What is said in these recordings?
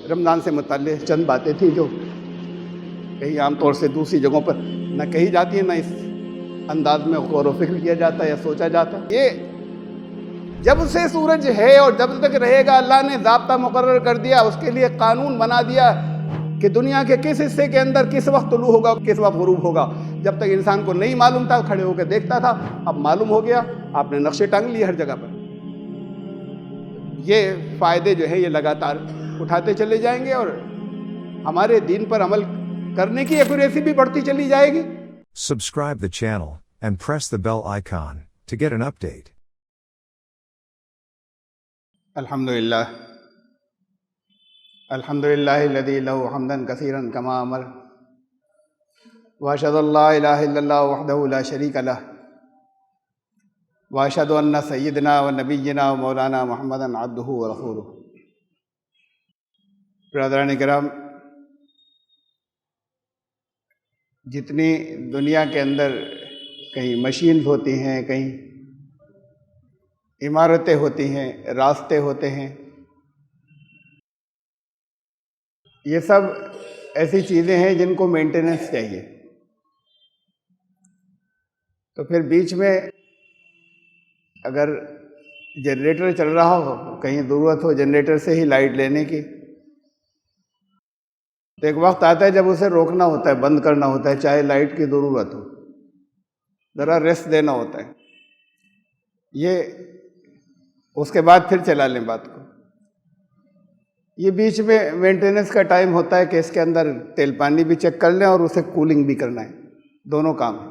रमज़ान से मुताल्लिक़ चंद बातें थी जो कहीं आमतौर से दूसरी जगहों पर न कही जाती है, न इस अंदाज में गौर व फिक्र किया जाता है या सोचा जाता है। ये जब से सूरज है और जब तक रहेगा, अल्लाह ने ज़ाब्ता मुकर्रर कर दिया, उसके लिए कानून बना दिया कि दुनिया के किस हिस्से के अंदर किस वक्त तुलू होगा, किस वक्त गुरूब होगा। जब तक इंसान को नहीं मालूम था, खड़े होकर देखता था, अब मालूम हो गया, आपने नक्शे टांग लिए हर जगह पर। ये फ़ायदे जो है ये लगातार उठाते चले जाएंगे और हमारे दीन पर अमल करने की एक्यूरेसी भी बढ़ती चली जाएगी। Subscribe the channel and press the bell icon to get an update. अल्हम्दुलिल्लाह अल्हम्दुलिल्लाहिल्लज़ी लहू हम्दन कसीरन कमा अमर व अशहदु अल्ला इलाहा इल्लल्लाह वहदहु ला शरीका लह व अशहदु अन्ना सय्यदना व नबिय्यना व मौलाना मुहम्मदन अब्दुहु व रसूलुहु। ब्रदरान किराम, जितनी दुनिया के अंदर कहीं मशीन्स होती हैं, कहीं इमारतें होती हैं, रास्ते होते हैं, ये सब ऐसी चीज़ें हैं जिनको मेंटेनेंस चाहिए। तो फिर बीच में अगर जनरेटर चल रहा हो, कहीं ज़रूरत हो जनरेटर से ही लाइट लेने की, तो एक वक्त आता है जब उसे रोकना होता है, बंद करना होता है, चाहे लाइट की ज़रूरत हो, ज़रा रेस्ट देना होता है। ये उसके बाद फिर चला लें बात को। ये बीच में मेंटेनेंस का टाइम होता है कि इसके अंदर तेल पानी भी चेक कर लें और उसे कूलिंग भी करना है, दोनों काम है।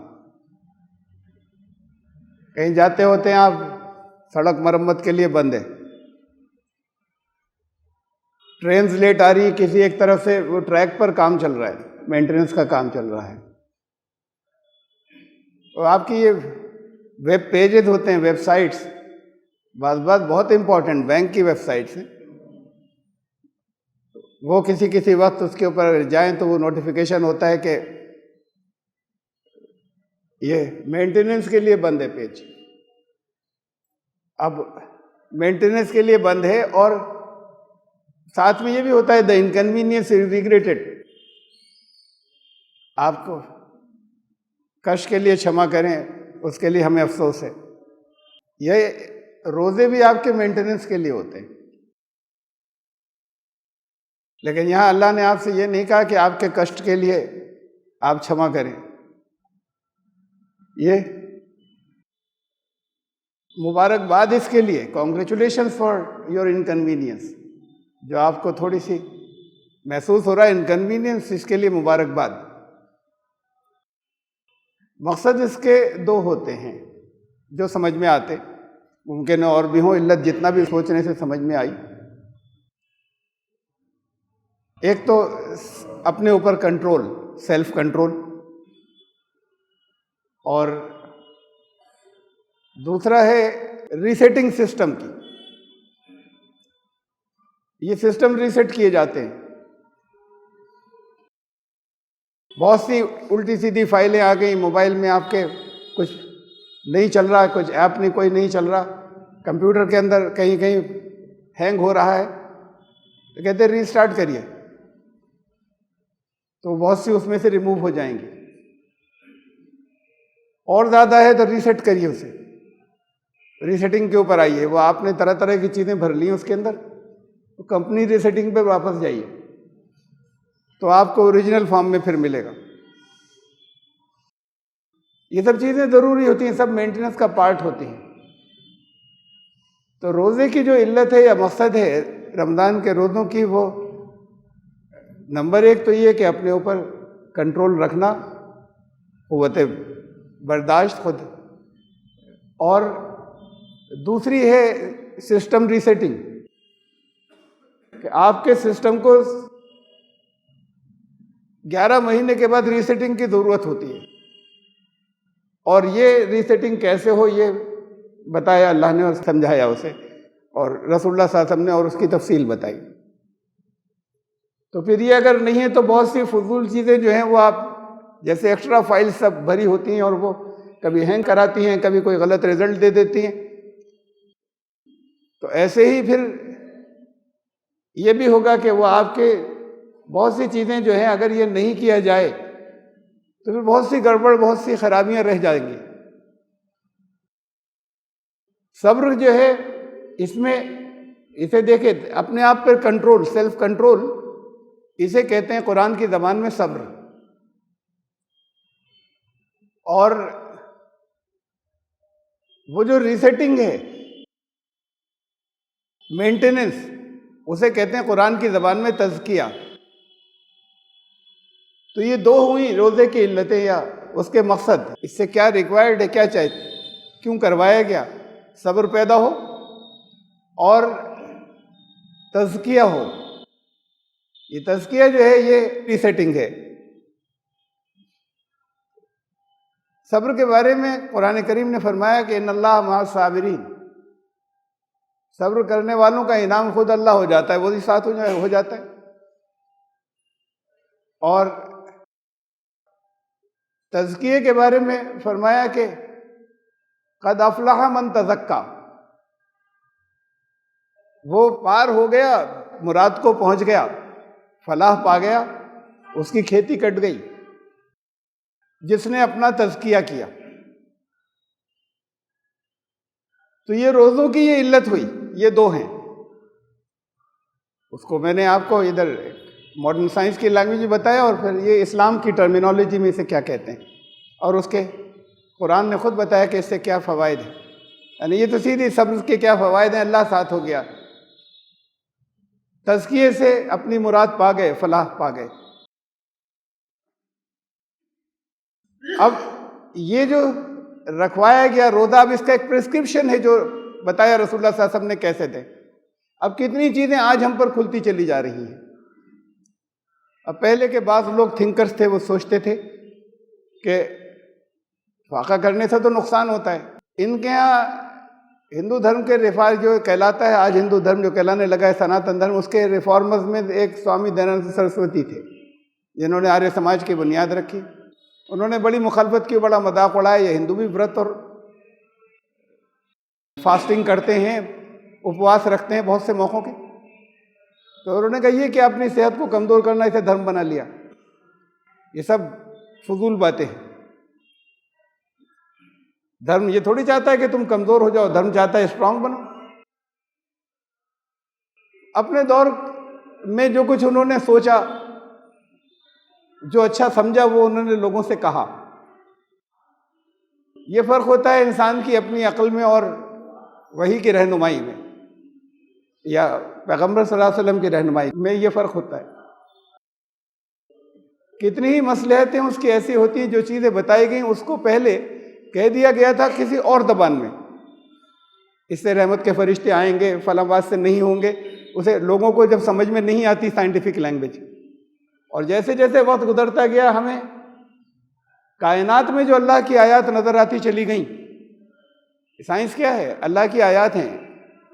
कहीं जाते होते हैं आप, सड़क मरम्मत के लिए बंद है, ट्रेन लेट आ रही है, किसी एक तरफ से वो ट्रैक पर काम चल रहा है, मेंटेनेंस का काम चल रहा है। और आपकी ये वेब पेजेस होते हैं, वेबसाइट्स, बात बहुत इंपॉर्टेंट बैंक की वेबसाइट्स हैं, वो किसी वक्त उसके ऊपर जाएं तो वो नोटिफिकेशन होता है कि ये मेंटेनेंस के लिए बंद है पेज। अब मेंटेनेंस के लिए बंद है और साथ में ये भी होता है द इनकन्वीनियंस इज रिग्रेटेड। आपको कष्ट के लिए क्षमा करें, उसके लिए हमें अफसोस है। ये रोज़े भी आपके मेंटेनेंस के लिए होते हैं, लेकिन यहाँ अल्लाह ने आपसे ये नहीं कहा कि आपके कष्ट के लिए आप क्षमा करें। ये मुबारकबाद इसके लिए, कॉन्ग्रेचुलेशन फॉर योर इनकन्वीनियंस, जो आपको थोड़ी सी महसूस हो रहा है इनकन्वीनियंस, इसके लिए मुबारकबाद। मकसद इसके दो होते हैं जो समझ में आते, मुमकिन और भी हो, इल्लत जितना भी सोचने से समझ में आई। एक तो अपने ऊपर कंट्रोल, सेल्फ कंट्रोल, और दूसरा है रीसेटिंग सिस्टम की। ये सिस्टम रीसेट किए जाते हैं। बहुत सी उल्टी सीधी फाइलें आ गई मोबाइल में, आपके कुछ नहीं चल रहा, कुछ ऐप नहीं, कोई नहीं चल रहा, कंप्यूटर के अंदर कहीं कहीं हैंग हो रहा है, तो कहते हैं रीस्टार्ट करिए, तो बहुत सी उसमें से रिमूव हो जाएंगी। और ज़्यादा है तो रीसेट करिए उसे, रीसेटिंग के ऊपर आइए। वो आपने तरह तरह की चीज़ें भर ली उसके अंदर, तो कंपनी रीसेटिंग पे वापस जाइए, तो आपको ओरिजिनल फॉर्म में फिर मिलेगा। ये सब चीज़ें ज़रूरी होती हैं, सब मेंटेनेंस का पार्ट होती हैं। तो रोज़े की जो इल्लत है या मकसद है रमज़ान के रोज़ों की, वो नंबर एक तो ये कि अपने ऊपर कंट्रोल रखना, क़ुव्वत बर्दाश्त खुद, और दूसरी है सिस्टम रीसेटिंग, कि आपके सिस्टम को 11 महीने के बाद रीसेटिंग की ज़रूरत होती है। और ये रीसेटिंग कैसे हो, ये बताया अल्लाह ने और समझाया उसे, और रसूलुल्लाह सल्लल्लाहु अलैहि वसल्लम ने, और उसकी तफसील बताई। तो फिर ये अगर नहीं है तो बहुत सी फजूल चीज़ें जो हैं वो आप, जैसे एक्स्ट्रा फाइल सब भरी होती हैं और वो कभी हैंग कराती हैं, कभी कोई गलत रिजल्ट दे देती हैं। तो ऐसे ही फिर ये भी होगा कि वो आपके बहुत सी चीज़ें जो हैं अगर ये नहीं किया जाए तो फिर बहुत सी गड़बड़, बहुत सी खराबियां रह जाएंगी। सब्र जो है इसमें, इसे देखे अपने आप पर कंट्रोल, सेल्फ कंट्रोल, इसे कहते हैं कुरान की ज़बान में सब्र। और वो जो रीसेटिंग है, मेंटेनेंस, उसे कहते हैं कुरान की ज़बान में तज़किया। तो ये दो हुई रोज़े की इल्लतें या उसके मकसद। इससे क्या रिक्वायर्ड है, क्या चाहिए, क्यों करवाया गया? सब्र पैदा हो और तज़किया हो। ये तज़किया जो है ये रीसेटिंग है। सब्र के बारे में कुरान करीम ने फरमाया कि इन्नल्लाह मअस साबिरीन, सब्र करने वालों का इनाम खुद अल्लाह हो जाता है, वो ही साथ हो जाता है। और तज़किये के बारे में फरमाया कि क़द अफ़लह मन तज़क्का, वो पार हो गया, मुराद को पहुंच गया, फलाह पा गया, उसकी खेती कट गई, जिसने अपना तज़किया किया। तो ये रोज़ों की ये इल्लत हुई, ये दो हैं। उसको मैंने आपको इधर मॉडर्न साइंस की लैंग्वेज में बताया और फिर ये इस्लाम की टर्मिनोलॉजी में इसे क्या कहते हैं, और उसके कुरान ने खुद बताया कि इससे क्या फ़वाइद है। यानी ये तो सीधी सब्र के क्या फ़वाइद हैं, अल्लाह साथ हो गया, तज़किये से अपनी मुराद पा गए, फलाह पा गए। अब ये जो रखवाया गया रोज़ा, अब इसका एक प्रिस्क्रिप्शन है जो बताया रसूलुल्लाह सल्लल्लाहु अलैहि वसल्लम ने कैसे थे। अब कितनी चीज़ें आज हम पर खुलती चली जा रही हैं। अब पहले के बाद लोग थिंकर्स थे, वो सोचते थे कि फाका करने से तो नुकसान होता है। इनके यहाँ हिंदू धर्म के रिफॉर्म जो कहलाता है, आज हिंदू धर्म जो कहलाने लगा है सनातन धर्म, उसके रिफॉर्मर्स में एक स्वामी दयानंद सरस्वती थे, जिन्होंने आर्य समाज की बुनियाद रखी। उन्होंने बड़ी मुखालफत की, बड़ा मजाक उड़ाया, ये हिंदू भी व्रत और फास्टिंग करते हैं, उपवास रखते हैं बहुत से मौक़ों के। तो उन्होंने कहा ये कि अपनी सेहत को कमज़ोर करना, इसे धर्म बना लिया। ये सब फजूल बातें हैं। धर्म ये थोड़ी चाहता है कि तुम कमज़ोर हो जाओ, धर्म चाहता है स्ट्रांग बनो। अपने दौर में जो कुछ उन्होंने सोचा, जो अच्छा समझा, वो उन्होंने लोगों से कहा। ये फ़र्क होता है इंसान की अपनी अक्ल में और वही की रहनुमाई में, या पैगम्बर सल्लल्लाहु अलैहि वसल्लम की रहनुमाई में, ये फ़र्क होता है। कितनी ही मसलहतें उसकी ऐसी होती हैं, जो चीज़ें बताई गई उसको पहले कह दिया गया था किसी और ज़बान में, इससे रहमत के फरिश्ते आएंगे, फलां बात से नहीं होंगे। उसे लोगों को जब समझ में नहीं आती साइंटिफिक लैंग्वेज, और जैसे जैसे वक्त गुजरता गया हमें कायनात में जो अल्लाह की आयत नज़र आती चली गई। साइंस क्या है? अल्लाह की आयत हैं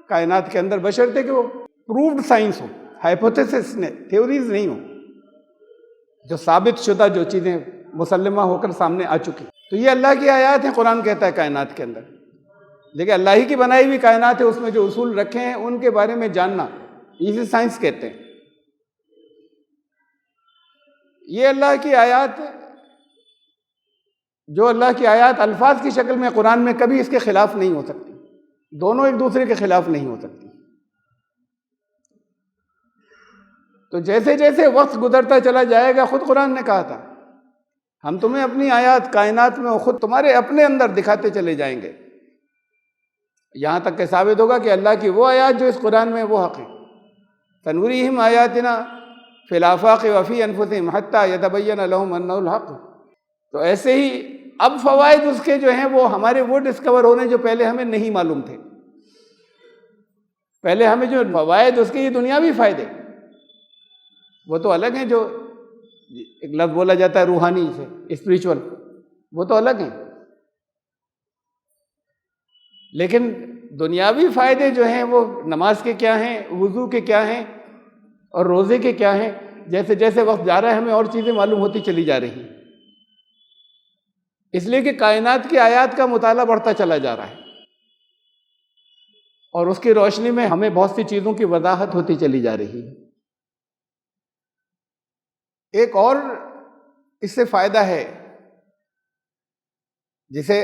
कायनात के अंदर, बशर्ते कि वो प्रूव्ड साइंस हो, हाइपोथेसिस ने, थ्योरीज नहीं हो, जो साबित शुदा जो चीज़ें मुसल्लमा होकर सामने आ चुकी। तो ये अल्लाह की आयत हैं, कुरान कहता है कायनात के अंदर। लेकिन अल्लाह ही की बनाई हुई कायनात है, उसमें जो उसूल रखे हैं उनके बारे में जानना, इसे साइंस कहते हैं। ये अल्लाह की आयत, जो अल्लाह की आयत अल्फाज की शक्ल में कुरान में, कभी इसके खिलाफ नहीं हो सकती। दोनों एक दूसरे के खिलाफ नहीं हो सकती। तो जैसे जैसे वक्त गुजरता चला जाएगा, खुद कुरान ने कहा था हम तुम्हें अपनी आयत कायनात में खुद तुम्हारे अपने अंदर दिखाते चले जाएंगे, यहाँ तक के साबित होगा कि अल्लाह की वो आयत जो इस कुरान में वो हक़ है। सनुरीहिम आयातिना फिल आफ़ाक़ि व फ़ी अनफ़ुसिहिम हत्ता यतबय्यन लहुम अन्नहुल हक़। तो ऐसे ही अब फ़वाइद उसके जो हैं वो हमारे वो डिस्कवर होने जो पहले हमें नहीं मालूम थे। पहले हमें जो फ़वाइद उसके ये दुनियावी फ़ायदे वो तो अलग हैं, जो एक लफ्ज़ बोला जाता है रूहानी से, स्पिरिचुअल, वो तो अलग हैं। लेकिन दुनियावी फ़ायदे जो हैं वो नमाज के क्या हैं, वुज़ू के क्या हैं और रोज़े के क्या हैं, जैसे जैसे वक्त जा रहा है हमें और चीज़ें मालूम होती चली जा रही हैं। इसलिए कि कायनात की आयत का मुताला बढ़ता चला जा रहा है। और उसकी रोशनी में हमें बहुत सी चीज़ों की वजाहत होती चली जा रही है। एक और इससे फ़ायदा है, जिसे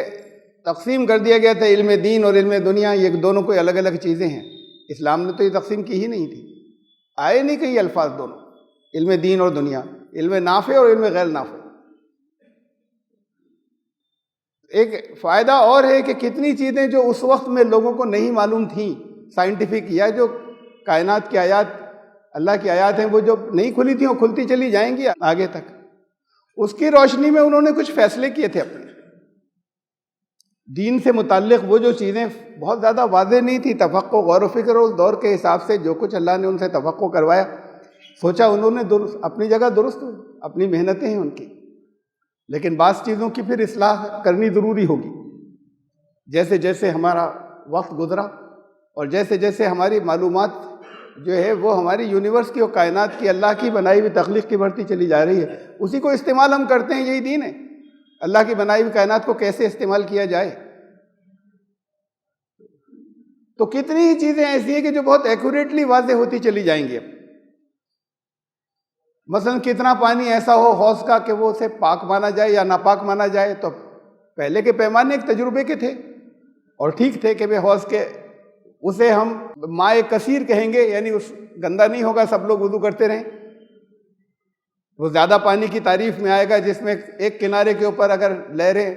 तकसीम कर दिया गया था इल्म दीन और इल्म दुनिया, ये दोनों कोई अलग अलग चीज़ें हैं। इस्लाम ने तो ये तकसीम की ही नहीं थी, आए नहीं कहीं अल्फाज दोनों, इल्म दीन और दुनिया, इल्म नाफ़े और इल्म गैर नाफ़े। एक फ़ायदा और है कि कितनी चीज़ें जो उस वक्त में लोगों को नहीं मालूम थी, साइंटिफिक या जो कायनात की आयात, अल्लाह की आयात हैं, वो जो नहीं खुली थी वो खुलती चली जाएंगी आगे तक। उसकी रोशनी में उन्होंने कुछ फैसले किए थे अपने दीन से मुताल्लिक़। वो जो चीज़ें बहुत ज़्यादा वाज़ेह नहीं थी, तफ़क्कुर गौर व फ़िक्र उस दौर के हिसाब से जो कुछ अल्लाह ने उनसे तफ़क्कुर करवाया, सोचा उन्होंने दुरुस्त, अपनी जगह दुरुस्त, अपनी मेहनतें हैं उनकी, लेकिन बाज़ चीज़ों की फिर इस्लाह करनी ज़रूरी होगी। जैसे जैसे हमारा वक्त गुज़रा और जैसे जैसे हमारी मालूमात जो है वो हमारी यूनिवर्स की और कायनात की, अल्लाह की बनाई हुई तख्लीक़ की बढ़ती चली जा रही है, उसी को इस्तेमाल हम करते हैं। यही दीन है, अल्लाह की बनाई हुई कायनात को कैसे इस्तेमाल किया जाए। तो कितनी ही चीज़ें ऐसी हैं कि जो बहुत एक्यूरेटली वाज़ेह होती चली जाएंगी। अब मसलन कितना पानी ऐसा हो हौज़ का कि वो उसे पाक माना जाए या नापाक माना जाए, तो पहले के पैमाने एक तजुर्बे के थे और ठीक थे कि वे हौज़ के, उसे हम माए कसीर कहेंगे, यानी उस गंदा नहीं होगा, सब लोग वुज़ू करते रहें। वो ज़्यादा पानी की तारीफ में आएगा जिसमें एक किनारे के ऊपर अगर लहरें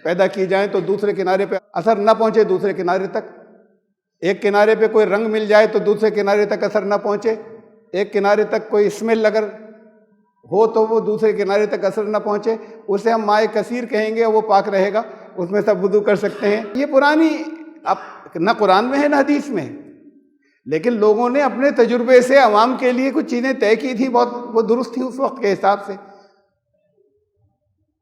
पैदा की जाएं तो दूसरे किनारे पे असर न पहुंचे, दूसरे किनारे तक। एक किनारे पे कोई रंग मिल जाए तो दूसरे किनारे तक असर न पहुंचे। एक किनारे तक कोई स्मेल अगर हो तो वो दूसरे किनारे तक असर न पहुंचे, उसे हम माए कसीर कहेंगे, वो पाक रहेगा, उसमें सब वुज़ू कर सकते हैं। ये पुरानी, अब न कुरान में है न हदीस में है, लेकिन लोगों ने अपने तजुर्बे से अवाम के लिए कुछ चीज़ें तय की थी, बहुत वो दुरुस्त थी उस वक्त के हिसाब से।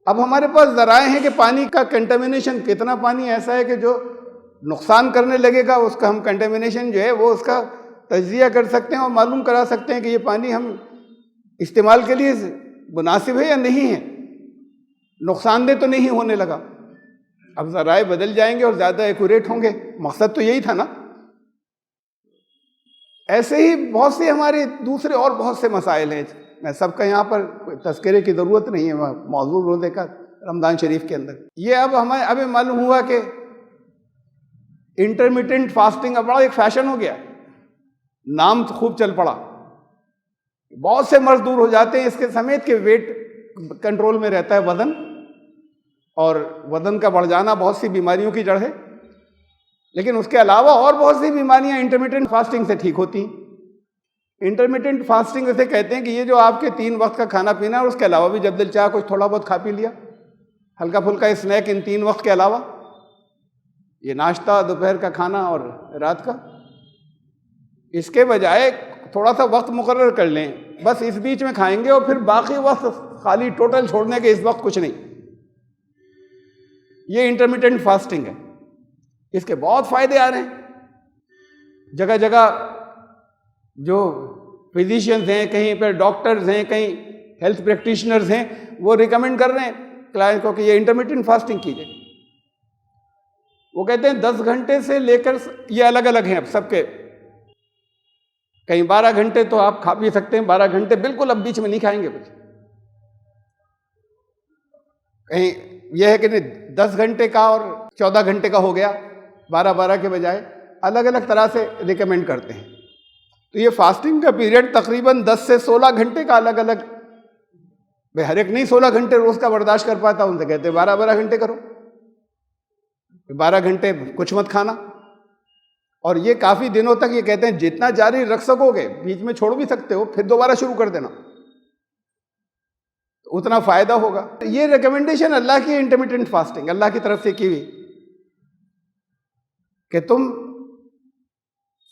अब हमारे पास ज़राए हैं कि पानी का कंटेमिनेशन, कितना पानी ऐसा है कि जो नुकसान करने लगेगा, उसका हम कंटेमिनेशन जो है वो उसका तज्जिया कर सकते हैं और मालूम करा सकते हैं कि ये पानी हम इस्तेमाल के लिए मुनासिब है या नहीं है, नुकसानदेह तो नहीं होने लगा। अब ज़राए बदल जाएंगे और ज़्यादा एक्यूरेट होंगे, मकसद तो यही था ना। ऐसे ही बहुत से हमारे दूसरे और बहुत से मसाइल हैं, मैं सबका यहाँ पर तज़किरे की ज़रूरत नहीं है, मौजूद रोज़े का रमज़ान शरीफ के अंदर। ये अब हमें अभी मालूम हुआ कि इंटरमिटेंट फास्टिंग अब बड़ा एक फैशन हो गया, नाम तो खूब चल पड़ा, बहुत से मर्ज दूर हो जाते हैं इसके समेत कि वेट कंट्रोल में रहता है वज़न, और वज़न का बढ़ जाना बहुत सी बीमारियों की जड़ है। लेकिन उसके अलावा और बहुत सी बीमारियां इंटरमिटेंट फास्टिंग से ठीक होती हैं। इंटरमिटेंट फास्टिंग जैसे कहते हैं कि ये जो आपके 3 वक्त का खाना पीना है, उसके अलावा भी जब दिल चाहा कुछ थोड़ा बहुत खा पी लिया, हल्का फुल्का स्नैक इन 3 वक्त के अलावा, ये नाश्ता, दोपहर का खाना और रात का। इसके बजाय थोड़ा सा वक्त मुकर्रर कर लें, बस इस बीच में खाएंगे और फिर बाकी वक्त खाली टोटल छोड़ने के, इस वक्त कुछ नहीं। ये इंटरमिटेंट फास्टिंग है, इसके बहुत फायदे आ रहे हैं। जगह जगह जो फिजिशियंस हैं, कहीं पर डॉक्टर्स हैं, कहीं हेल्थ प्रैक्टिशनर्स हैं, वो रिकमेंड कर रहे हैं क्लाइंट को कि ये इंटरमिटेंट फास्टिंग कीजिए। वो कहते हैं 10 घंटे से लेकर, ये अलग अलग हैं अब सबके, कहीं 12 घंटे तो आप खा पी सकते हैं, 12 घंटे बिल्कुल अब बीच में नहीं खाएंगे कुछ। कहीं यह है कि नहीं 10 घंटे का और 14 घंटे का हो गया, 12 के बजाय, अलग अलग तरह से रिकमेंड करते हैं। तो ये फास्टिंग का पीरियड तकरीबन 10 से 16 घंटे का अलग अलग, भाई हर एक नहीं 16 घंटे रोज का बर्दाश्त कर पाता, उनसे कहते हैं 12 घंटे करो, 12 घंटे कुछ मत खाना। और ये काफ़ी दिनों तक ये कहते हैं जितना जारी रख सकोगे, बीच में छोड़ भी सकते हो, फिर दोबारा शुरू कर देना, तो उतना फ़ायदा होगा। ये रिकमेंडेशन अल्लाह की इंटरमिटेंट फास्टिंग, अल्लाह की तरफ से की हुई, कि तुम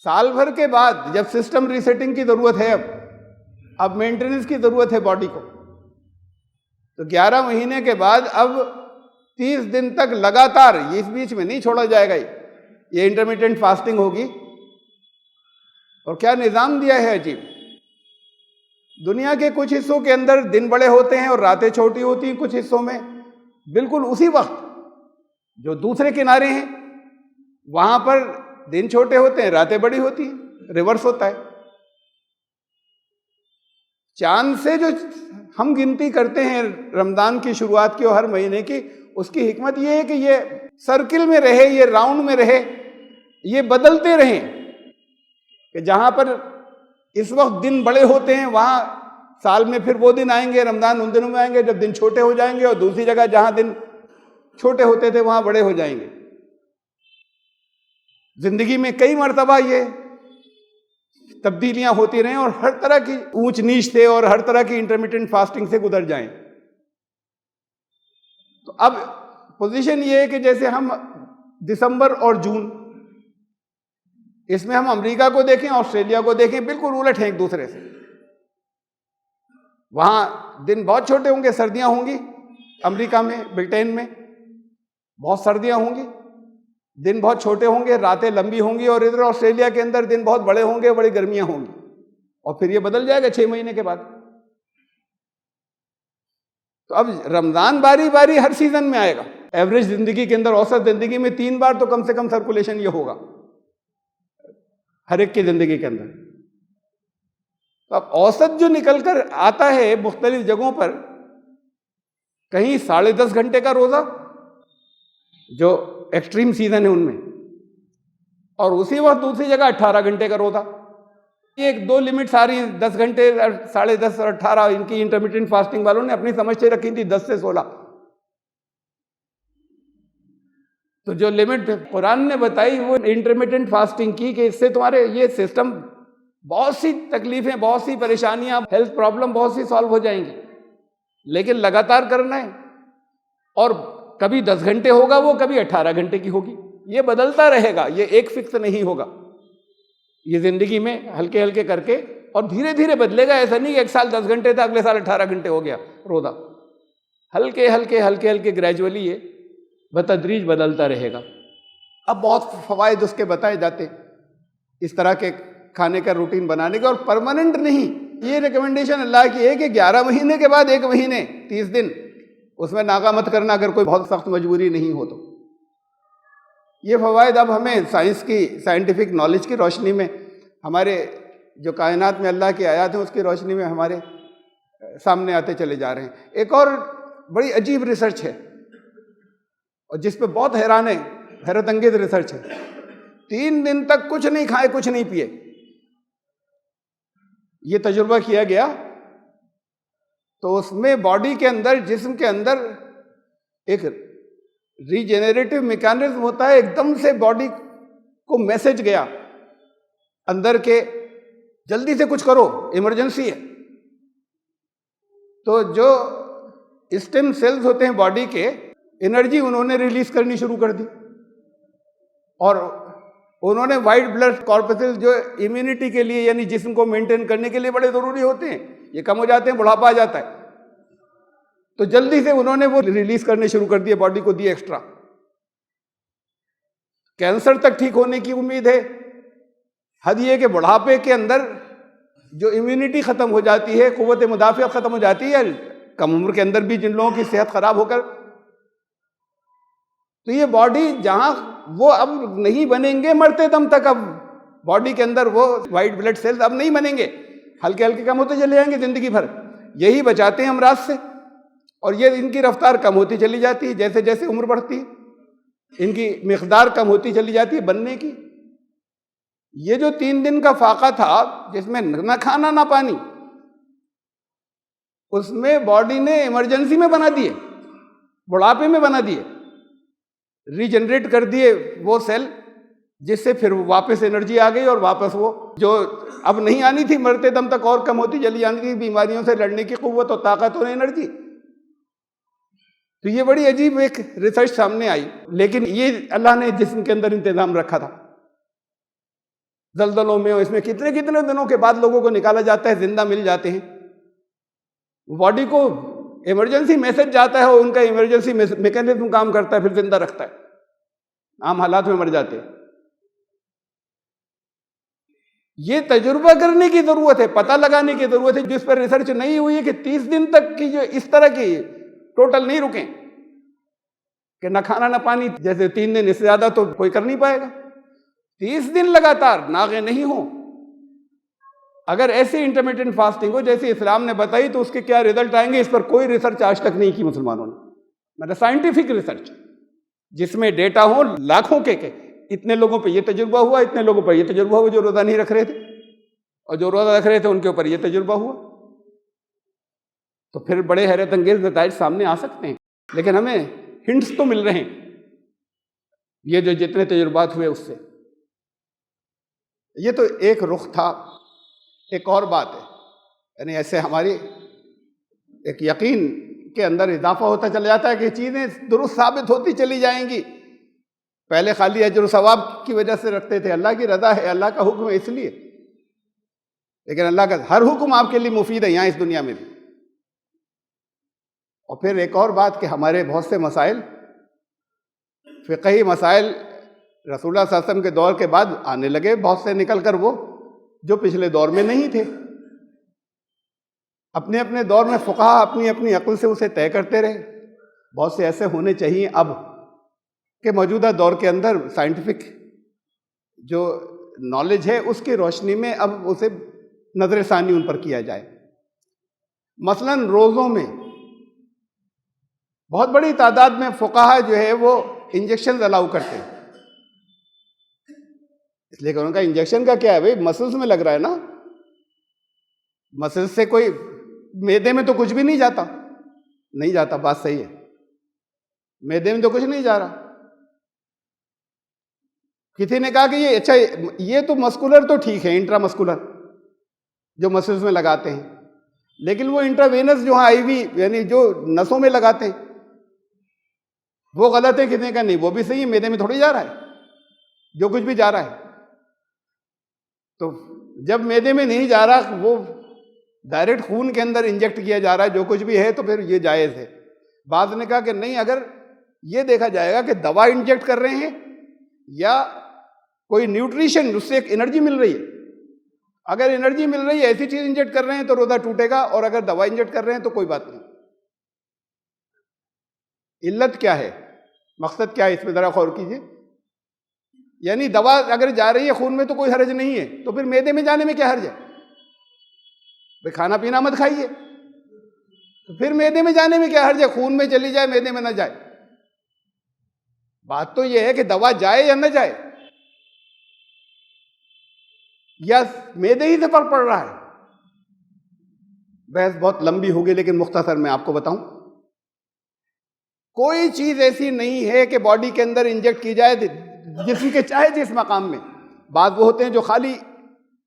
साल भर के बाद जब सिस्टम रीसेटिंग की ज़रूरत है, अब मेंटेनेंस की ज़रूरत है बॉडी को, तो 11 महीने के बाद अब 30 दिन तक लगातार, इस बीच में नहीं छोड़ा जाएगा, ये इंटरमिटेंट फास्टिंग होगी। और क्या निज़ाम दिया है अजीब। दुनिया के कुछ हिस्सों के अंदर दिन बड़े होते हैं और रातें छोटी होती हैं, कुछ हिस्सों में बिल्कुल उसी वक्त जो दूसरे किनारे हैं वहां पर दिन छोटे होते हैं, रातें बड़ी होती हैं, रिवर्स होता है। चांद से जो हम गिनती करते हैं रमजान की शुरुआत की और हर महीने की, उसकी हिकमत ये है कि ये सर्किल में रहे, ये राउंड में रहे, ये बदलते रहें, कि जहां पर इस वक्त दिन बड़े होते हैं वहां साल में फिर वो दिन आएंगे, रमजान उन दिनों में आएंगे जब दिन छोटे हो जाएंगे, और दूसरी जगह जहां दिन छोटे होते थे वहां बड़े हो जाएंगे। जिंदगी में कई मर्तबा ये तब्दीलियां होती रहें और हर तरह की ऊंच नीच से और हर तरह की इंटरमिटेंट फास्टिंग से गुजर जाएं। तो अब पोजीशन ये है कि जैसे हम दिसंबर और जून, इसमें हम अमेरिका को देखें, ऑस्ट्रेलिया को देखें, बिल्कुल उलट हैं एक दूसरे से। वहां दिन बहुत छोटे होंगे, सर्दियां होंगी, अमेरिका में, ब्रिटेन में बहुत सर्दियां होंगी, दिन बहुत छोटे होंगे, रातें लंबी होंगी, और इधर ऑस्ट्रेलिया के अंदर दिन बहुत बड़े होंगे, बड़ी गर्मियां होंगी, और फिर ये बदल जाएगा 6 महीने के बाद। तो अब रमजान बारी बारी हर सीजन में आएगा। एवरेज जिंदगी के अंदर, औसत जिंदगी में 3 बार तो कम से कम सर्कुलेशन ये होगा हर एक की जिंदगी के अंदर। तो अब औसत जो निकल कर आता है मुख्तलिफ जगहों पर, कहीं 10.5 घंटे का रोजा जो एक्सट्रीम सीजन है उनमें, और उसी वक्त दूसरी जगह 18 घंटे का रोजा। ये 2 लिमिट्स आ रही हैं, 10 घंटे, 10.5 और 18। इनकी इंटरमिटेंट फास्टिंग वालों ने अपनी समझ से रखी थी 10 से 16। तो जो लिमिट कुरान ने बताई वो इंटरमिटेंट फास्टिंग की, कि इससे तुम्हारे ये सिस्टम, बहुत सी तकलीफें, बहुत सी परेशानियां, हेल्थ प्रॉब्लम बहुत सी सॉल्व हो जाएंगी, लेकिन लगातार करना है। और कभी 10 घंटे होगा वो, कभी 18 घंटे की होगी, ये बदलता रहेगा, ये एक फिक्स नहीं होगा। ये जिंदगी में हल्के हल्के करके और धीरे धीरे बदलेगा। ऐसा नहीं कि एक साल 10 घंटे था, अगले साल 18 घंटे हो गया रोजा। हल्के हल्के ग्रेजुअली ये बतदरीज बदलता रहेगा। अब बहुत फवायद उसके बताए जाते इस तरह के खाने का रूटीन बनाने के, और परमानेंट नहीं। ये रिकमेंडेशन अल्लाह की है कि 11 महीने के बाद 1 महीने 30 दिन उसमें नागा मत करना, अगर कोई बहुत सख्त मजबूरी नहीं हो तो। ये फवायद अब हमें साइंस की, साइंटिफिक नॉलेज की रोशनी में, हमारे जो कायनात में अल्लाह की आयात हैं उसकी रोशनी में हमारे सामने आते चले जा रहे हैं। एक और बड़ी अजीब रिसर्च है और जिस पे बहुत हैरत अंगेज रिसर्च है। 3 दिन तक कुछ नहीं खाए, कुछ नहीं पिए, ये तजुर्बा किया गया। तो उसमें बॉडी के अंदर, जिस्म के अंदर एक रीजेनरेटिव मैकेनिज्म होता है। एकदम से बॉडी को मैसेज गया अंदर के, जल्दी से कुछ करो, इमरजेंसी है। तो जो स्टेम सेल्स होते हैं बॉडी के, एनर्जी उन्होंने रिलीज करनी शुरू कर दी, और उन्होंने वाइट ब्लड कॉर्पसेल जो इम्यूनिटी के लिए, यानी जिस्म को मेंटेन करने के लिए बड़े जरूरी होते हैं, ये कम हो जाते हैं, बुढ़ापा आ जाता है, तो जल्दी से उन्होंने वो रिलीज करने शुरू कर दिए, बॉडी को दिए एक्स्ट्रा। कैंसर तक ठीक होने की उम्मीद है। हद ये कि बुढ़ापे के अंदर जो इम्यूनिटी खत्म हो जाती है, कुव्वत मुदाफ़ियत खत्म हो जाती है, कम उम्र के अंदर भी जिन लोगों की सेहत खराब होकर, तो ये बॉडी जहां वो अब नहीं बनेंगे मरते दम तक, अब बॉडी के अंदर वो वाइट ब्लड सेल्स अब नहीं बनेंगे, हल्के हल्के कम होते चले जाएंगे जिंदगी भर। यही बचाते हैं अमराज से, और ये इनकी रफ्तार कम होती चली जाती है जैसे जैसे उम्र बढ़ती है, इनकी मिकदार कम होती चली जाती है बनने की। ये जो 3 दिन का फाका था जिसमें न खाना ना पानी, उसमें बॉडी ने इमरजेंसी में बना दिए, बुढ़ापे में बना दिए, रीजनरेट कर दिए वो सेल, जिससे फिर वापस एनर्जी आ गई, और वापस वो जो अब नहीं आनी थी मरते दम तक और कम होती चली जानी थी, बीमारियों से लड़ने की कुव्वत और ताकत और एनर्जी। तो ये बड़ी अजीब एक रिसर्च सामने आई, लेकिन ये अल्लाह ने जिस्म के अंदर इंतजाम रखा था। दलदलों में इसमें कितने कितने दिनों के बाद लोगों को निकाला जाता है, जिंदा मिल जाते हैं। बॉडी को इमरजेंसी मैसेज जाता है, और उनका इमरजेंसी मैकेनिज्म काम करता है, फिर जिंदा रखता है, आम हालात में मर जाते हैं। ये तजुर्बा करने की जरूरत है, पता लगाने की जरूरत है, जिस पर रिसर्च नहीं हुई है कि 30 दिन तक की जो इस तरह की टोटल नहीं रुके कि ना खाना ना पानी, जैसे 3 दिन, इससे ज्यादा तो कोई कर नहीं पाएगा। 30 दिन लगातार नागे नहीं हो, अगर ऐसी इंटरमिटेंट फास्टिंग हो जैसे इस्लाम ने बताई, तो उसके क्या रिजल्ट आएंगे, इस पर कोई रिसर्च आज तक नहीं की मुसलमानों ने, मतलब साइंटिफिक रिसर्च जिसमें डेटा हो लाखों के इतने लोगों पे ये तजुर्बा हुआ, इतने लोगों पर ये तजुर्बा हुआ जो रोजा नहीं रख रहे थे, और जो रोजा रख रहे थे उनके ऊपर ये तजुर्बा हुआ, तो फिर बड़े हैरत अंगेज नताइज सामने आ सकते हैं। लेकिन हमें हिंट्स तो मिल रहे हैं ये जो जितने तजुर्बात हुए उससे। ये तो एक रुख था। एक और बात है, यानी ऐसे हमारी एक यकीन के अंदर इजाफा होता चला जाता है कि चीज़ें दुरुस्त साबित होती चली जाएंगी। पहले खाली अजर सवाब की वजह से रखते थे, अल्लाह की रज़ा है, अल्लाह का हुक्म है इसलिए, लेकिन अल्लाह का हर हुक्म आपके लिए मुफीद है यहाँ इस दुनिया में भी। और फिर एक और बात कि हमारे बहुत से मसाइल, फ़िक़ही मसाइल रसूलुल्लाह सल्लल्लाहु अलैहि वसल्लम के दौर के बाद आने लगे बहुत से निकल कर, वो जो पिछले दौर में नहीं थे। अपने अपने दौर में फ़ुक़हा अपनी अपनी अक्ल से उसे तय करते रहे। बहुत से ऐसे होने चाहिए अब कि मौजूदा दौर के अंदर साइंटिफिक जो नॉलेज है उसकी रोशनी में अब उसे नजर सानी उन पर किया जाए। मसलन रोज़ों में बहुत बड़ी तादाद में फ़ुक़हा जो है वो इंजेक्शन अलाउ करते हैं, इसलिए कि उनका इंजेक्शन का क्या है भाई, मसल्स में लग रहा है ना, मसल्स से कोई मैदे में तो कुछ भी नहीं जाता, नहीं जाता, बात सही है, मैदे में तो कुछ नहीं जा रहा। किसी ने कहा कि ये अच्छा, ये तो मस्कुलर तो ठीक है, इंट्रामस्कुलर जो मसल्स में लगाते हैं, लेकिन वो इंट्रावेनस जो आईवी यानी जो नसों में लगाते हैं वो गलत है। किसी का नहीं, वो भी सही है, मैदे में थोड़ी जा रहा है जो कुछ भी जा रहा है। तो जब मैदे में नहीं जा रहा, वो डायरेक्ट खून के अंदर इंजेक्ट किया जा रहा है जो कुछ भी है, तो फिर ये जायज़ है। बाद ने कहा कि नहीं, अगर ये देखा जाएगा कि दवा इंजेक्ट कर रहे हैं या कोई न्यूट्रिशन, उससे एक एनर्जी मिल रही है, अगर एनर्जी मिल रही है ऐसी चीज इंजेक्ट कर रहे हैं तो रोजा टूटेगा, और अगर दवा इंजेक्ट कर रहे हैं तो कोई बात नहीं। इल्लत क्या है, मकसद क्या है, इसमें जरा गौर कीजिए। यानी दवा अगर जा रही है खून में तो कोई हर्ज नहीं है, तो फिर मैदे में जाने में क्या हर्ज है भाई, खाना पीना मत खाइए, तो फिर मैदे में जाने में क्या हर्ज है, खून में चली जाए मैदे में ना जाए। बात तो यह है कि दवा जाए या न जाए, या मैदे ही से फर्क पड़ रहा है। बहस बहुत लंबी होगी, लेकिन मुख्तसर मैं आपको बताऊं, कोई चीज ऐसी नहीं है कि बॉडी के अंदर इंजेक्ट की जाए जिसम के चाहे जिस मकाम में। बाद वो होते हैं जो खाली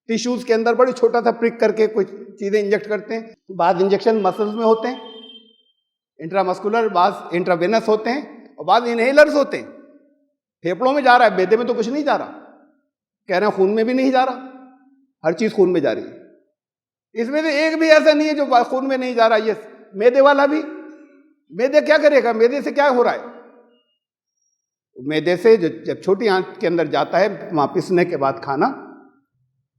टिश्यूज के अंदर बड़ी छोटा सा प्रिक करके कुछ चीजें इंजेक्ट करते हैं, बाद इंजेक्शन मसल्स में होते हैं, इंट्रामस्कुलर, बाद इंट्रावेनस होते हैं, और बाद इनहेलर्स होते हैं। फेफड़ों में जा रहा है, मैदे में तो कुछ नहीं जा रहा, कह रहे हैं खून में भी नहीं जा रहा, हर चीज खून में जा रही है। इसमें से एक भी ऐसा नहीं है जो खून में नहीं जा रहा। ये मैदे वाला भी, मैदे क्या करेगा, मैदे से क्या हो रहा है, मैदे से जब छोटी आंत के अंदर जाता है वहां पिसने के बाद खाना,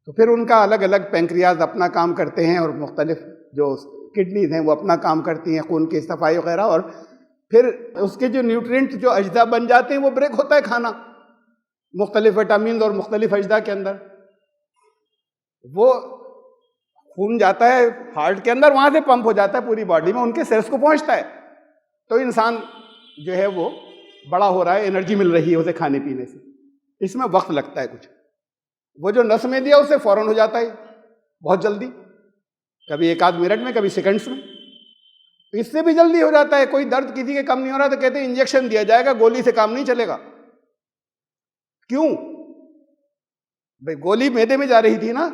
तो फिर उनका अलग अलग पैंक्रियाज अपना काम करते हैं, और मुख्तलिफ जो किडनीज हैं वो अपना काम करती हैं, खून की सफाई वगैरह, और फिर उसके जो न्यूट्रिएंट जो अज्जा बन जाते हैं वो ब्रेक होता है खाना, मुख्तलिफ विटामिन और मुख्तलिफ अज्जा के अंदर। वो खून जाता है हार्ट के अंदर, वहां से पंप हो जाता है पूरी बॉडी में, उनके सेल्स को पहुंचता है, तो इंसान जो है वो बड़ा हो रहा है, एनर्जी मिल रही है उसे खाने पीने से। इसमें वक्त लगता है कुछ, वो जो नस में दिया उसे फौरन हो जाता है बहुत जल्दी, कभी एक आध मिनट में, कभी सेकंड्स में, इससे भी जल्दी हो जाता है। कोई दर्द किसी के कम नहीं हो रहा तो कहते हैं इंजेक्शन दिया जाएगा, गोली से काम नहीं चलेगा। क्यों भाई, गोली मैदे में जा रही थी ना,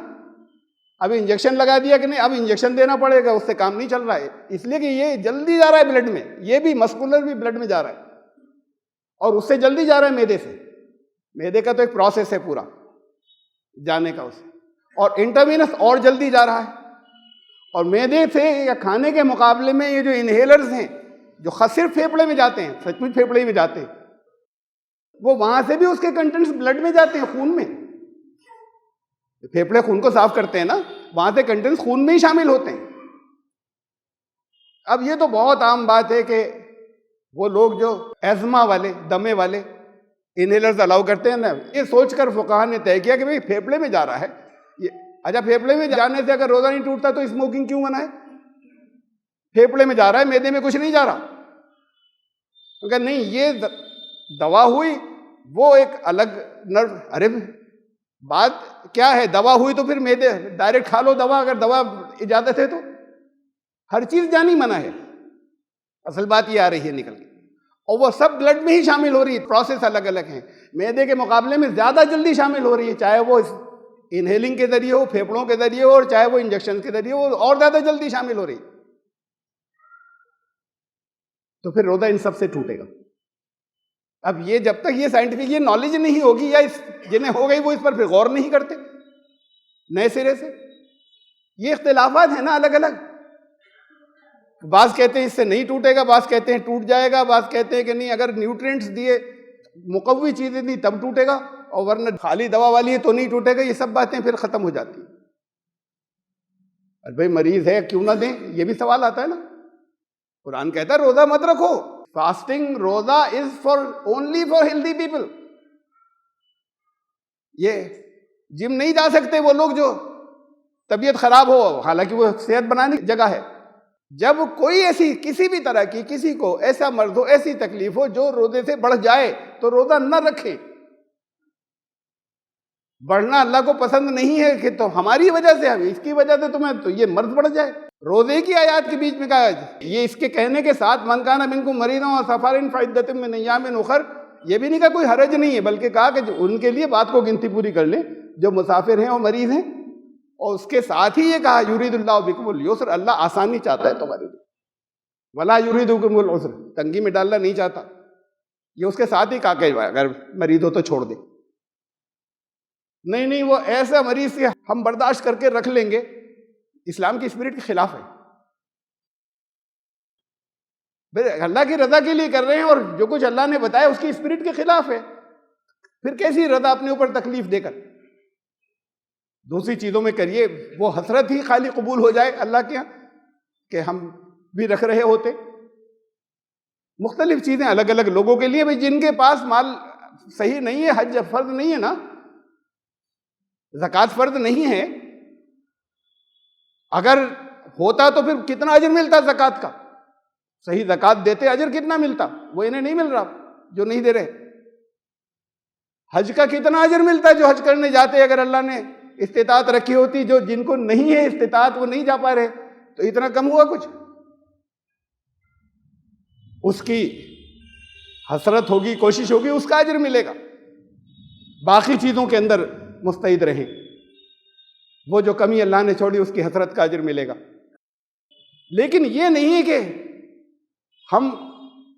अब इंजेक्शन लगा दिया कि नहीं, अब इंजेक्शन देना पड़ेगा, उससे काम नहीं चल रहा है, इसलिए कि ये जल्दी जा रहा है ब्लड में, ये भी मस्कुलर भी ब्लड में जा रहा है, और उससे जल्दी जा रहा है मैदे से। मैदे का तो एक प्रोसेस है पूरा जाने का उसे, और इंट्रावेनस और जल्दी जा रहा है। और मैदे से या खाने के मुकाबले में ये जो इनहेलर्स हैं जो सिर्फ फेफड़े में जाते हैं, सचमुच फेफड़े में जाते हैं, वो वहां से भी उसके कंटेंट्स ब्लड में जाते हैं, खून में। फेफड़े खून को साफ करते हैं ना, वहां से कंटेंट्स खून में ही शामिल होते हैं। अब ये तो बहुत आम बात है कि वो लोग जो एज़मा वाले, दमे वाले, इनहेलर्स अलाउ करते हैं ना, ये सोचकर फुकाहा ने तय किया कि भाई फेफड़े में जा रहा है ये, अच्छा फेफड़े में जाने से अगर रोजा नहीं टूटता तो स्मोकिंग क्यों मना है? फेफड़े में जा रहा है, मैदे में कुछ नहीं जा रहा। क्योंकि नहीं, ये दवा हुई, वो एक अलग नर्व। अरे बात क्या है, दवा हुई तो फिर मैदे डायरेक्ट खा लो दवा, अगर दवा इजाजत है तो। हर चीज जानी मना है। असल बात ये आ रही है निकल के, और वो सब ब्लड में ही शामिल हो रही है। प्रोसेस अलग अलग है, मैदे के मुकाबले में ज्यादा जल्दी शामिल हो रही है, चाहे वो इनहेलिंग के जरिए हो, फेफड़ों के जरिए हो, और चाहे वो इंजेक्शन के जरिए हो, और ज्यादा जल्दी शामिल हो रही। तो फिर रोजा इन सब से टूटेगा। अब ये जब तक ये साइंटिफिक ये नॉलेज नहीं होगी, या जिन्हें हो गई वो इस पर फिर गौर नहीं करते नए सिरे से। ये इख्तिलाफात है ना अलग अलग। बास कहते हैं इससे नहीं टूटेगा, बास कहते हैं टूट जाएगा, बास कहते हैं कि नहीं अगर न्यूट्रिएंट्स दिए, मुकव्वी चीजें दी तब टूटेगा, और वरना खाली दवा वाली है तो नहीं टूटेगा। ये सब बातें फिर खत्म हो जाती। अरे भाई मरीज है क्यों ना दें, ये भी सवाल आता है ना। कुरान कहता है रोजा मत रखो, फास्टिंग रोजा is for only for healthy people. ये जिम नहीं जा सकते वो लोग जो तबीयत खराब हो, हालांकि वो सेहत बनाने की जगह है। जब कोई ऐसी किसी भी तरह की किसी को ऐसा मर्ज हो, ऐसी तकलीफ हो जो रोजे से बढ़ जाए, तो रोजा न रखे। बढ़ना अल्लाह को पसंद नहीं है कि तो हमारी वजह से, इसकी वजह से तुम्हें तो ये मर्ज बढ़ जाए। रोजे की आयत के बीच में कहा, ये इसके कहने के साथ मन काना मिनकुम मरीदन व सफरिन फइद्दतुम मिन अय्यामिन उखर, ये भी नहीं कहा कोई हरज नहीं है, बल्कि कहा कि उनके लिए बात को गिनती पूरी कर लें जो मुसाफिर हैं और मरीज हैं। और उसके साथ ही ये कहा युरीदुल्लाहु बिकुमुल युस्र, अल्लाह आसानी चाहता है तुम्हारे लिए, वला युरीदु बिकुमुल उस्र, तंगी में डालना नहीं चाहता। ये उसके साथ ही कहा कि अगर मरीज हो तो छोड़ दे। नहीं वो ऐसा मरीज से हम बर्दाश्त करके रख लेंगे, इस्लाम की स्पिरिट के खिलाफ है। अल्लाह की रजा के लिए कर रहे हैं और जो कुछ अल्लाह ने बताया उसकी स्पिरिट के खिलाफ है, फिर कैसी रजा अपने ऊपर तकलीफ देकर। दूसरी चीजों में करिए, वो हसरत ही खाली कबूल हो जाए अल्लाह के यहाँ कि हम भी रख रहे होते। मुख्तलिफ चीजें अलग अलग लोगों के लिए, भाई जिनके पास माल सही नहीं है, हज फर्ज नहीं है ना, ज़कात फर्ज नहीं है, अगर होता तो फिर कितना अजर मिलता ज़कात का। सही ज़कात देते अजर कितना मिलता, वो इन्हें नहीं मिल रहा जो नहीं दे रहे। हज का कितना अजर मिलता जो हज करने जाते, अगर अल्लाह ने इस्तिताअत रखी होती, जो जिनको नहीं है इस्तिताअत वो नहीं जा पा रहे, तो इतना कम हुआ कुछ। उसकी हसरत होगी, कोशिश होगी, उसका अजर मिलेगा। बाकी चीजों के अंदर मुस्तैद रहें, वो जो कमी अल्लाह ने छोड़ी उसकी हसरत का अजर मिलेगा। लेकिन ये नहीं है कि हम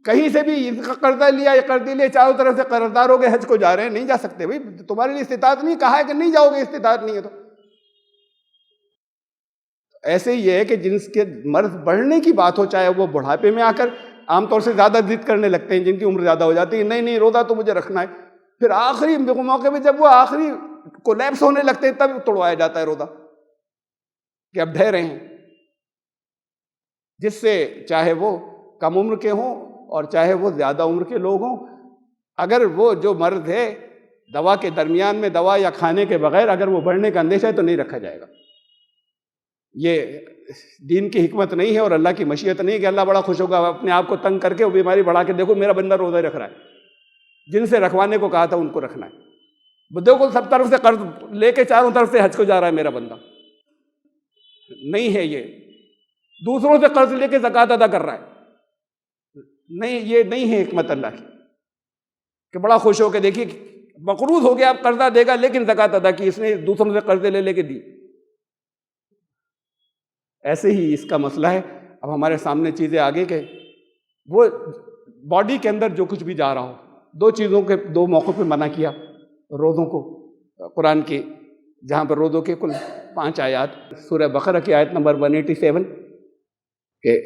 कहीं से भी इनका कर्जा लिया या कर्जे लिए चारों तरफ से कर्जदारों के हज को जा रहे हैं, नहीं जा सकते भाई, तुम्हारे लिए इस्तिताअत नहीं, कहा है कि नहीं जाओगे, इस्तिताअत नहीं है तो। ऐसे ही है कि जिनके मर्ज बढ़ने की बात हो, चाहे वो बुढ़ापे में आकर आमतौर से ज्यादा जिद करने लगते हैं, जिनकी उम्र ज्यादा हो जाती है, नहीं रोजा तो मुझे रखना है, फिर आखिरी मौके पे जब वो आखिरी कोलैप्स होने लगते हैं तब तोड़वाया जाता है रोजा कि अब ढह रहे हैं। जिससे चाहे वो कम उम्र के हों और चाहे वो ज्यादा उम्र के लोग हों, अगर वो जो मर्ज है दवा के दरमियान में, दवा या खाने के बगैर अगर वो बढ़ने का अंदेशा है तो नहीं रखा जाएगा। ये दीन की हिकमत नहीं है और अल्लाह की मशीयत नहीं है कि अल्लाह बड़ा खुश होगा अपने आप को तंग करके वो बीमारी बढ़ा के, देखो मेरा बंदा रोजा रख रहा है, जिनसे रखवाने को कहा था उनको रखना है। बुद्धों को सब तरफ से कर्ज लेके चारों तरफ से हज को जा रहा है मेरा बंदा, नहीं है ये। दूसरों से कर्ज लेके ज़कात अदा कर रहा है, नहीं, ये नहीं है हिकमत अल्लाह की कि बड़ा खुश होकर देखिए मकरूज हो गया, आप कर्जा देगा लेकिन ज़कात अदा की, इसने दूसरों से कर्जे ले लेके दी। ऐसे ही इसका मसला है। अब हमारे सामने चीज़ें आगे के, वो बॉडी के अंदर जो कुछ भी जा रहा हो, दो चीज़ों के दो मौक़ों पे मना किया रोज़ों को कुरान के, जहाँ पर रोज़ों के कुल 5 आयत, सूरह बकरा की आयत नंबर 187 के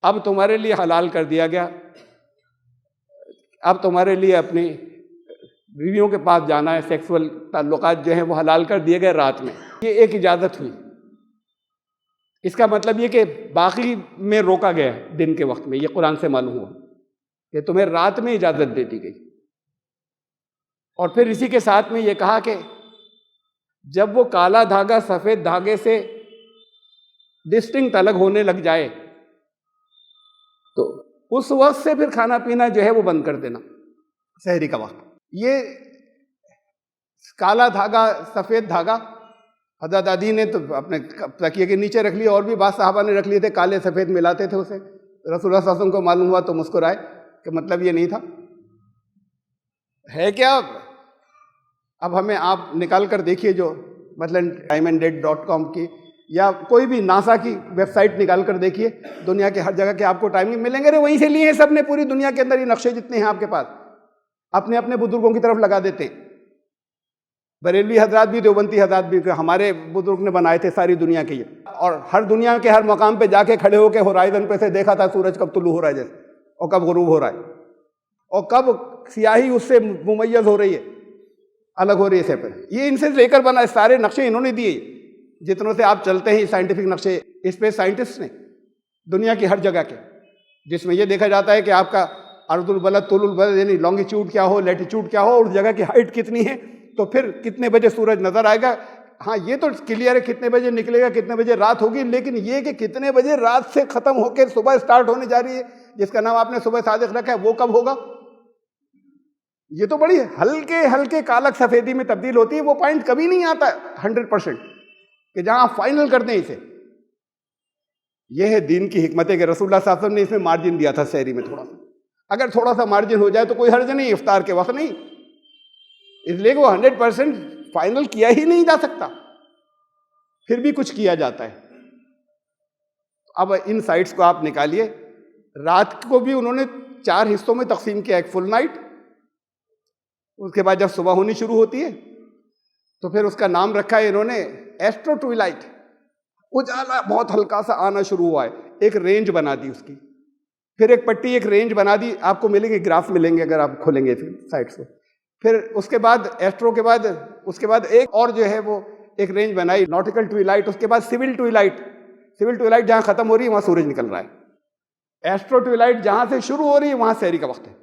अब तुम्हारे लिए हलाल कर दिया गया, अब तुम्हारे लिए अपनी बीवियों के पास जाना है, सेक्सुअल ताल्लुकात जो हैं वो हलाल कर दिए गए रात में। ये एक इजाज़त हुई। इसका मतलब ये कि बाकी में रोका गया दिन के वक्त में, ये कुरान से मालूम हुआ कि तुम्हें रात में इजाज़त दे दी गई। और फिर इसी के साथ में ये कहा कि जब वो काला धागा सफेद धागे से डिस्टिंक्ट अलग होने लग जाए तो उस वक्त से फिर खाना पीना जो है वो बंद कर देना, सहरी का वक्त। ये काला धागा सफेद धागा हज़रत अदी ने तो अपने तकिए के नीचे रख लिया, और भी बाद साहबा ने रख लिए थे, काले सफेद मिलाते थे उसे। रसूलुल्लाह सल्लल्लाहु अलैहि वसल्लम को मालूम हुआ तो मुस्कुराए कि मतलब ये नहीं था, है क्या। अब हमें आप निकाल कर देखिए, जो मतलब timeanddate.com की या कोई भी नासा की वेबसाइट निकाल कर देखिए, दुनिया के हर जगह के आपको टाइमिंग मिलेंगे। अरे वहीं से लिए हैं सब ने, पूरी दुनिया के अंदर ये नक्शे जितने हैं आपके पास, अपने अपने बुजुर्गों की तरफ लगा देते। बरेलवी हजरात भी, देवबंदी हजरात भी, हमारे बुजुर्ग ने बनाए थे सारी दुनिया के ये। और हर दुनिया के हर मकाम पे जाके खड़े होकर होराइजन पे से देखा था सूरज कब तुलू हो रहा है जैसे, और कब गुरूब हो रहा है, और कब सियाही उससे मुमय्यज हो रही है, अलग हो रही है से। ये इनसे लेकर बना, सारे नक्शे इन्होंने दिए, जितनों से आप चलते हैं साइंटिफिक नक्शे, स्पेस साइंटिस्ट ने दुनिया की हर जगह के, जिसमें यह देखा जाता है कि आपका अर्जुल बलद तुलुल बलद यानी लॉन्गिट्यूड क्या हो, लैटिट्यूड क्या हो, उस जगह की हाइट कितनी है, तो फिर कितने बजे सूरज नजर आएगा। हाँ ये तो क्लियर है कितने बजे निकलेगा, कितने बजे रात होगी, लेकिन ये कि कितने बजे रात से खत्म होकर सुबह स्टार्ट होने जा रही है, जिसका नाम आपने सुबह सादिक रखा है, वो कब होगा। ये तो बड़ी हल्के हल्के कालक सफेदी में तब्दील होती है। वो पॉइंट कभी नहीं आता 100% कि जहां आप फाइनल कर दें इसे। यह है दीन की हिकमत है कि रसूलुल्लाह सल्लल्लाहु अलैहि वसल्लम ने इसमें मार्जिन दिया था सहरी में थोड़ा सा, अगर थोड़ा सा मार्जिन हो जाए तो कोई हर्ज नहीं, इफ्तार के वक्त नहीं, इसलिए वो 100% फाइनल किया ही नहीं जा सकता, फिर भी कुछ किया जाता है। अब इन साइट्स को आप निकालिए, रात को भी उन्होंने 4 हिस्सों में तकसीम किया, एक फुल नाइट, उसके बाद जब सुबह होनी शुरू होती है तो फिर उसका नाम रखा है इन्होंने एस्ट्रो ट्विलाइट, उजाला बहुत हल्का सा आना शुरू हुआ है, एक रेंज बना दी उसकी, फिर एक पट्टी एक रेंज बना दी, आपको मिलेंगे ग्राफ मिलेंगे अगर आप खोलेंगे साइट्स को। फिर उसके बाद एस्ट्रो के बाद उसके बाद एक और जो है वो एक रेंज बनाई नॉटिकल ट्विलाइट, उसके बाद सिविल ट्विलाइट। सिविल ट्विलाइट जहां खत्म हो रही है वहां सूरज निकल रहा है। एस्ट्रो ट्विलाइट जहां से शुरू हो रही है वहां सहरी का वक्त है,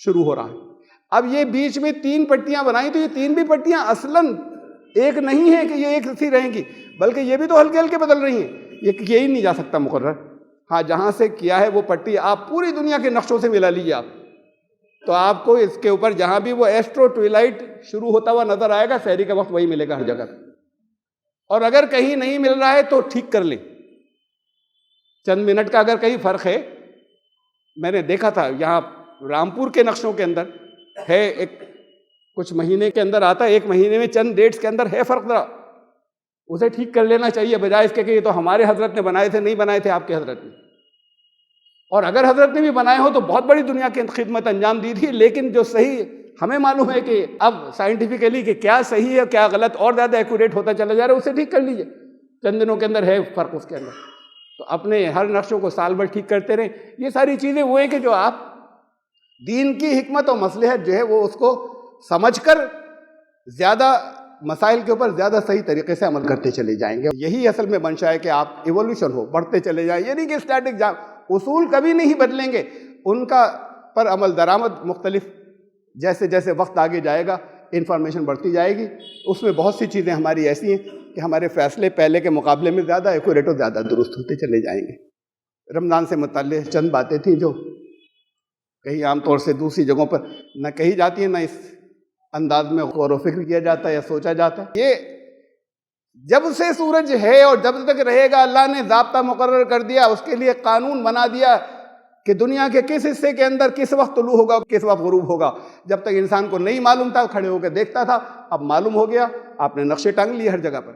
शुरू हो रहा है। अब ये बीच में 3 पट्टियां बनाई, तो ये 3 भी पट्टियां असलन एक नहीं है कि ये एक सी रहेंगी, बल्कि ये भी तो हल्के हल्के बदल रही हैं। ये किया ही नहीं जा सकता मुकर्रर। हाँ जहां से किया है वो पट्टी आप पूरी दुनिया के नक्शों से मिला लीजिए आप, तो आपको इसके ऊपर जहां भी वो एस्ट्रो ट्विलाइट शुरू होता हुआ नजर आएगा, सहरी का वक्त वही मिलेगा हर जगह। और अगर कहीं नहीं मिल रहा है तो ठीक कर लें, चंद मिनट का अगर कहीं फर्क है। मैंने देखा था यहाँ रामपुर के नक्शों के अंदर है, एक कुछ महीने के अंदर आता है, 1 महीने में चंद डेट्स के अंदर है फर्क, जरा उसे ठीक कर लेना चाहिए, बजाय इसके कि ये तो हमारे हजरत ने बनाए थे। नहीं बनाए थे आपके हजरत ने, और अगर हजरत ने भी बनाए हो तो बहुत बड़ी दुनिया की खिदमत अंजाम दी थी, लेकिन जो सही हमें मालूम है कि अब साइंटिफिकली कि क्या सही है क्या गलत और ज़्यादा एक्यूरेट होता चला जा रहा है, उसे ठीक कर लीजिए। चंद दिनों के अंदर है फर्क उसके अंदर, तो अपने हर नक्शों को साल भर ठीक करते रहें। ये सारी चीज़ें वो हैं कि जो आप दीन की हिकमत और मसलहत जो है वो उसको समझकर ज़्यादा मसाइल के ऊपर ज़्यादा सही तरीके से अमल करते चले जाएंगे। यही असल में मंशा है कि आप इवोल्यूशन हो, बढ़ते चले जाएं। ये नहीं कि स्टैटिक उसूल कभी नहीं बदलेंगे, उनका पर अमल दरामद मुख्तलिफ, जैसे जैसे वक्त आगे जाएगा इंफॉर्मेशन बढ़ती जाएगी, उसमें बहुत सी चीज़ें हमारी ऐसी हैं कि हमारे फ़ैसले पहले के मुकाबले में ज़्यादा एक्यूरेट और ज़्यादा दुरुस्त होते चले जाएंगे। रमज़ान से मुतल्लिक़ चंद बातें थी जो कहीं आमतौर से दूसरी जगहों पर न कही जाती हैं, न इस अंदाज में गौर व फिक्र किया जाता है या सोचा जाता है। ये जब से सूरज है और जब तक रहेगा, अल्लाह ने ज़ाब्ता मुकर्रर कर दिया, उसके लिए कानून बना दिया कि दुनिया के किस हिस्से के अंदर किस वक्त तुलू होगा, किस वक्त गुरूब होगा। जब तक इंसान को नहीं मालूम था, खड़े होकर देखता था, अब मालूम हो गया, आपने नक्शे टांग लिए हर जगह पर।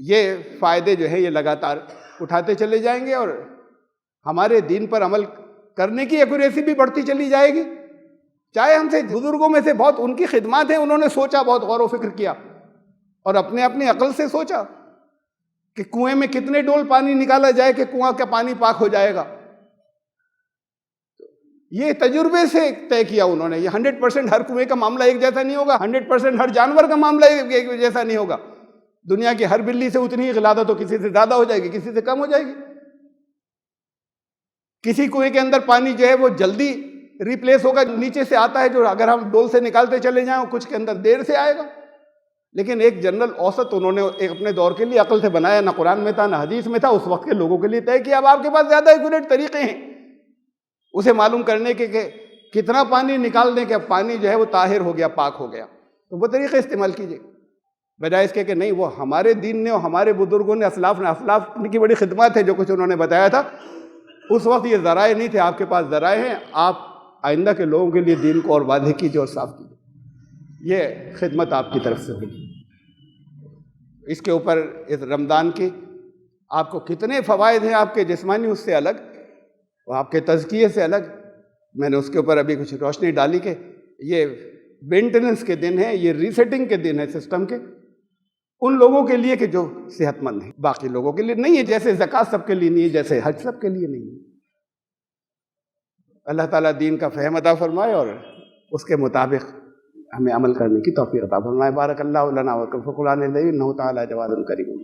ये फ़ायदे जो है ये लगातार उठाते चले जाएंगे और हमारे दीन पर अमल करने की एक्यूरेसी भी बढ़ती चली जाएगी। चाहे हमसे बुजुर्गों में से बहुत उनकी खिदमत है, उन्होंने सोचा, बहुत गौर व फिक्र किया और अपने अपनी अकल से सोचा कि कुएं में कितने डोल पानी निकाला जाए कि कुआं का पानी पाक हो जाएगा। ये तजुर्बे से तय किया उन्होंने। ये 100% हर कुएं का मामला एक जैसा नहीं होगा, 100% हर जानवर का मामला एक जैसा नहीं होगा। दुनिया की हर बिल्ली से उतनी ही गिलादत तो किसी से ज्यादा हो जाएगी, किसी से कम हो जाएगी। किसी कुएं के अंदर पानी जो है वो जल्दी रिप्लेस होगा, नीचे से आता है जो अगर हम डोल से निकालते चले जाएं कुछ के अंदर देर से आएगा। लेकिन एक जनरल औसत उन्होंने एक अपने दौर के लिए अकल से बनाया, ना कुरान में था ना हदीस में था, उस वक्त के लोगों के लिए तय किया। अब आपके पास ज्यादा एक्यूरेट तरीके हैं उसे मालूम करने के कितना पानी निकाल दें कि अब पानी जो है वो ताहिर हो गया, पाक हो गया, तो वो तरीके इस्तेमाल कीजिए, बजाय इसके कि नहीं वो हमारे दीन ने और हमारे बुजुर्गों ने असलाफ की बड़ी खिदमत है जो कुछ उन्होंने बताया था। उस वक्त ये ज़राए नहीं थे, आपके पास ज़राए हैं, आप आइंदा के लोगों के लिए दीन को और वादे कीजिए और साफ कीजिए, ये खिदमत आपकी तरफ से होगी। इसके ऊपर इस रमज़ान की आपको कितने फ़वाइद हैं आपके जिस्मानी उससे अलग और आपके तज़किये से अलग। मैंने उसके ऊपर अभी कुछ रोशनी डाली कि ये मेंटेनेंस के दिन है, ये रीसेटिंग के दिन है सिस्टम के, उन लोगों के लिए कि जो सेहतमंद हैं, बाकी लोगों के लिए नहीं है। जैसे ज़कात सबके लिए नहीं है, जैसे हज सबके लिए नहीं है। अल्लाह ताला दीन का फ़हम अता फरमाए और उसके मुताबिक हमें अमल करने की तौफीक अता फरमाए। बारक अल्लाहु लना व लकुम फ़ी कुरानिल अज़ीम इन्नहु तआला जवादुन करीम।